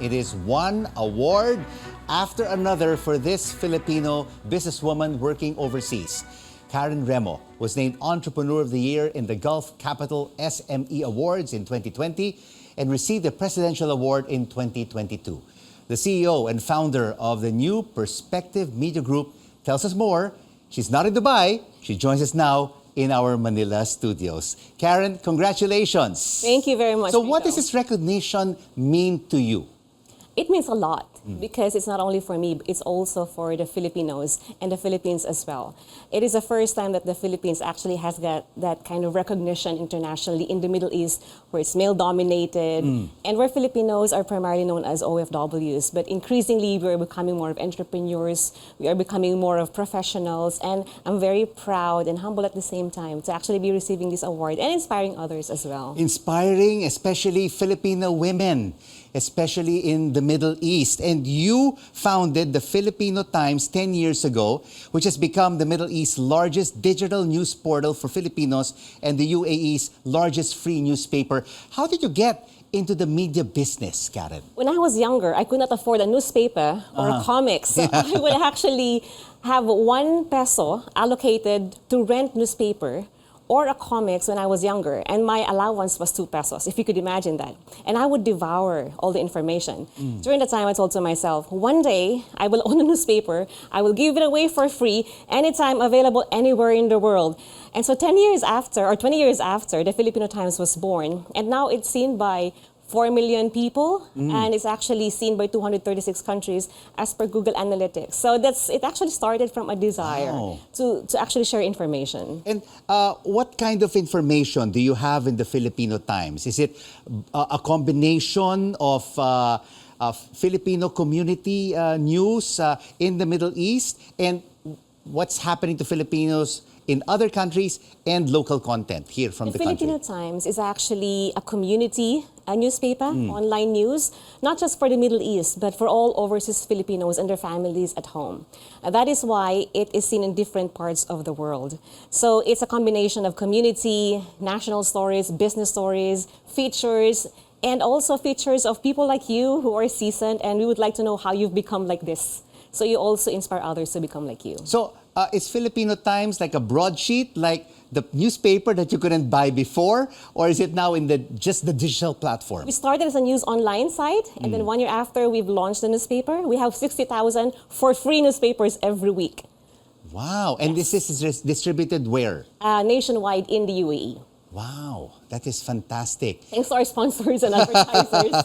It is one award after another for this Filipino businesswoman working overseas. Karen Remo was named Entrepreneur of the Year in the Gulf Capital SME Awards in 2020 and received the Presidential Award in 2022. The CEO and founder of the New Perspective Media Group tells us more. She's not in Dubai. She joins us now in our Manila studios. Karen, congratulations. Thank you very much. So what does this recognition mean to you? It means a lot because it's not only for me, it's also for the Filipinos and the Philippines as well. It is the first time that the Philippines actually has got that kind of recognition internationally in the Middle East, where it's male-dominated and where Filipinos are primarily known as OFWs. But increasingly, we are becoming more of entrepreneurs, we are becoming more of professionals, and I'm very proud and humble at the same time to actually be receiving this award and inspiring others as well. Inspiring, especially Filipino women, especially in the Middle East. And you founded the Filipino Times 10 years ago, which has become the Middle East's largest digital news portal for Filipinos and the UAE's largest free newspaper. How did you get into the media business, Karen? When I was younger, I could not afford a newspaper or a comic. So I would actually have 1 peso allocated to rent newspaper or a comics when I was younger, and my allowance was 2 pesos, if you could imagine that. And I would devour all the information. During the time, I told to myself, one day, I will own a newspaper, I will give it away for free, anytime, available anywhere in the world. And so 10 years after, or 20 years after, the Filipino Times was born, and now it's seen by 4 million people, and it's actually seen by 236 countries as per Google Analytics. So it actually started from a desire to actually share information. And what kind of information do you have in the Filipino Times? Is it a combination of Filipino community news in the Middle East and what's happening to Filipinos in other countries and local content here from the country? The Filipino Times is actually a community newspaper, online news, not just for the Middle East, but for all overseas Filipinos and their families at home. That is why it is seen in different parts of the world. So it's a combination of community, national stories, business stories, features, and also features of people like you who are seasoned, and we would like to know how you've become like this. So you also inspire others to become like you. So is Filipino Times like a broadsheet, like the newspaper that you couldn't buy before, or is it now in just the digital platform? We started as a news online site, and then 1 year after, we've launched the newspaper. We have 60,000 for free newspapers every week. Wow. And this is distributed where? Nationwide in the UAE. Wow, that is fantastic. Thanks to our sponsors and advertisers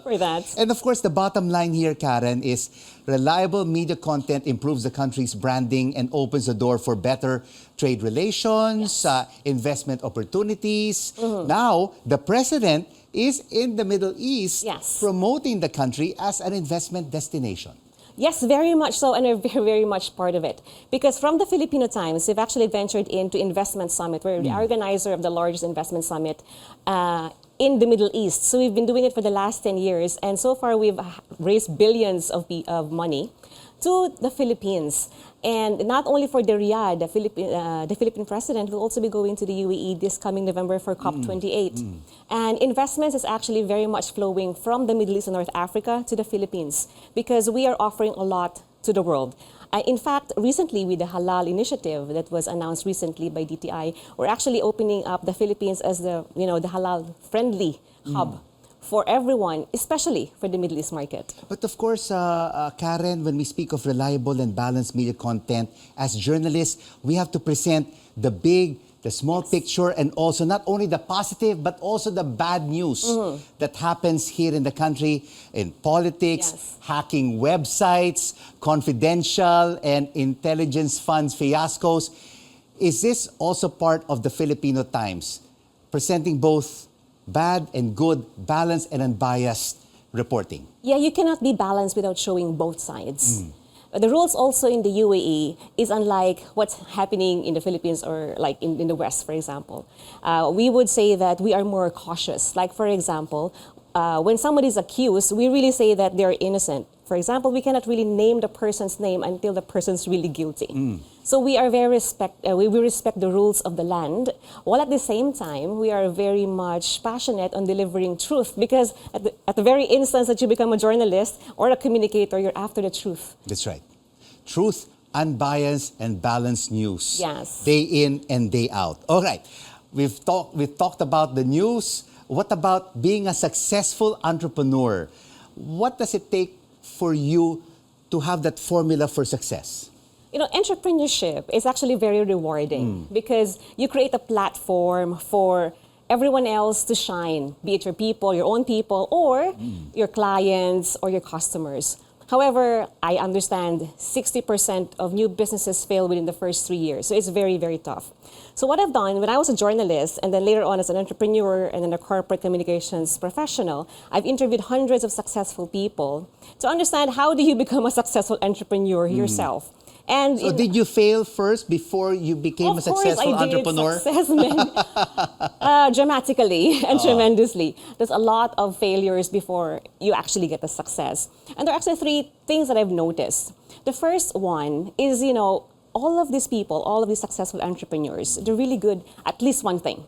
for that. And of course, the bottom line here, Karen, is reliable media content improves the country's branding and opens the door for better trade relations, investment opportunities. Now, the president is in the Middle East promoting the country as an investment destination. Yes, very much so, and we're very, very much part of it. Because from the Filipino Times, we've actually ventured into Investment Summit. We're the organizer of the largest investment summit in the Middle East. So we've been doing it for the last 10 years, and so far we've raised billions of money to the Philippines. And not only for the Riyadh, the Philippine president will also be going to the UAE this coming November for COP28. And investments is actually very much flowing from the Middle East and North Africa to the Philippines because we are offering a lot to the world. In fact, recently with the Halal initiative that was announced recently by DTI, we're actually opening up the Philippines as the halal friendly hub for everyone, especially for the Middle East market. But of course, Karen, when we speak of reliable and balanced media content, as journalists, we have to present the big, the small picture, and also not only the positive, but also the bad news that happens here in the country, in politics, hacking websites, confidential and intelligence funds fiascos. Is this also part of the Filipino Times, presenting both bad and good, balanced and unbiased reporting? Yeah, you cannot be balanced without showing both sides. The rules also in the UAE is unlike what's happening in the Philippines or like in the West, for example. We would say that we are more cautious. Like, for example, when somebody is accused, we really say that they're innocent. For example, we cannot really name the person's name until the person's really guilty. So we are we respect the rules of the land, while at the same time we are very much passionate on delivering truth. Because at the very instance that you become a journalist or a communicator, you're after the truth. That's right. Truth, unbiased, and balanced news. Yes. Day in and day out. All right. We've talked about the news. What about being a successful entrepreneur? What does it take for you to have that formula for success? You know, entrepreneurship is actually very rewarding because you create a platform for everyone else to shine, be it your people, your own people, or your clients or your customers. However, I understand 60% of new businesses fail within the first 3 years. So it's very, very tough. So what I've done, when I was a journalist and then later on as an entrepreneur and then a corporate communications professional, I've interviewed hundreds of successful people to understand how do you become a successful entrepreneur yourself. And So did you fail first before you became a successful entrepreneur? Of course I did. Dramatically and tremendously. There's a lot of failures before you actually get the success. And there are actually 3 things that I've noticed. The first one is, you know, all of these people, all of these successful entrepreneurs, they're really good at least one thing.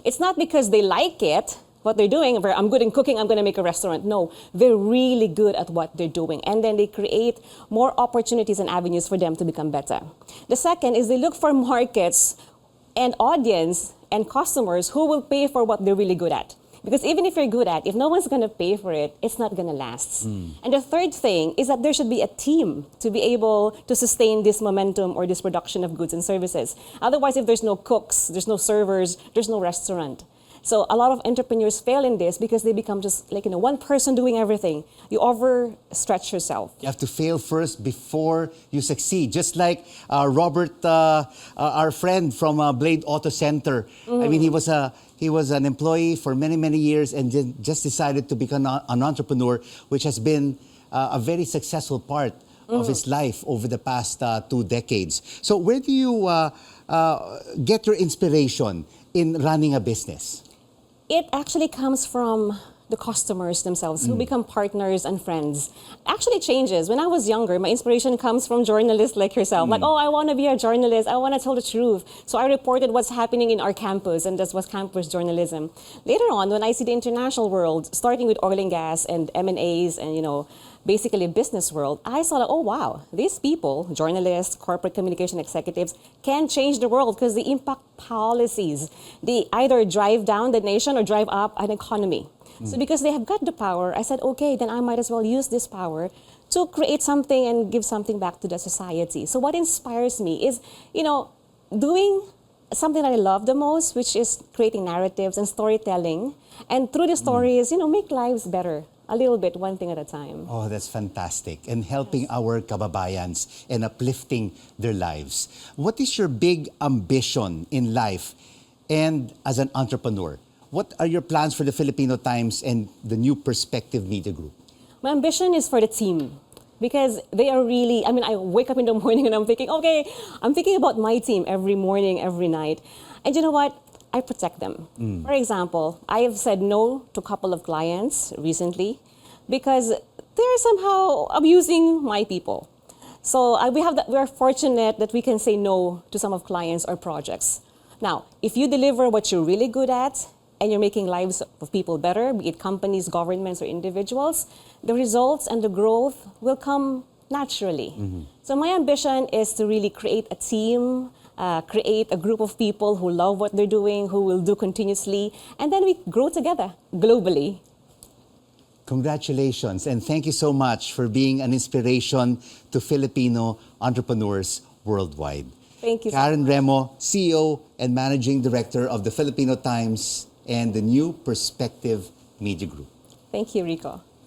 It's not because they like it, what they're doing, where I'm good in cooking, I'm going to make a restaurant. No, they're really good at what they're doing. And then they create more opportunities and avenues for them to become better. The second is they look for markets and audience and customers who will pay for what they're really good at. Because even if you're good at, if no one's going to pay for it, it's not going to last. And the third thing is that there should be a team to be able to sustain this momentum or this production of goods and services. Otherwise, if there's no cooks, there's no servers, there's no restaurant. So a lot of entrepreneurs fail in this because they become just like, you know, one person doing everything. You overstretch yourself. You have to fail first before you succeed. Just like Robert, our friend from Blade Auto Center. I mean, he was an employee for many, many years and then just decided to become an entrepreneur, which has been a very successful part of his life over the past 2 decades. So where do you get your inspiration in running a business? It actually comes from the customers themselves who become partners and friends. Actually changes. When I was younger, my inspiration comes from journalists like yourself. Like, oh, I want to be a journalist. I want to tell the truth. So I reported what's happening in our campus, and that's what's campus journalism. Later on, when I see the international world, starting with oil and gas and M&As and, you know, basically business world, I saw like, oh wow, these people, journalists, corporate communication executives, can change the world because they impact policies. They either drive down the nation or drive up an economy. So because they have got the power, I said, okay, then I might as well use this power to create something and give something back to the society. So what inspires me is, you know, doing something that I love the most, which is creating narratives and storytelling. And through the stories, you know, make lives better. A little bit, one thing at a time. Oh, that's fantastic. And helping our kababayans and uplifting their lives. What is your big ambition in life and as an entrepreneur? What are your plans for the Filipino Times and the New Perspective Media Group? My ambition is for the team. Because they are really, I mean, I wake up in the morning and I'm thinking, okay, I'm thinking about my team every morning, every night. And you know what? I protect them. For example, I have said no to a couple of clients recently because they're somehow abusing my people. So we're fortunate that we can say no to some of clients or projects. Now, if you deliver what you're really good at and you're making lives of people better, be it companies, governments, or individuals, the results and the growth will come naturally. So my ambition is to really create a team, create a group of people who love what they're doing, who will do continuously, and then we grow together globally. Congratulations, and thank you so much for being an inspiration to Filipino entrepreneurs worldwide. Thank you. Karen Remo, CEO and Managing Director of the Filipino Times and the New Perspective Media Group. Thank you, Rico.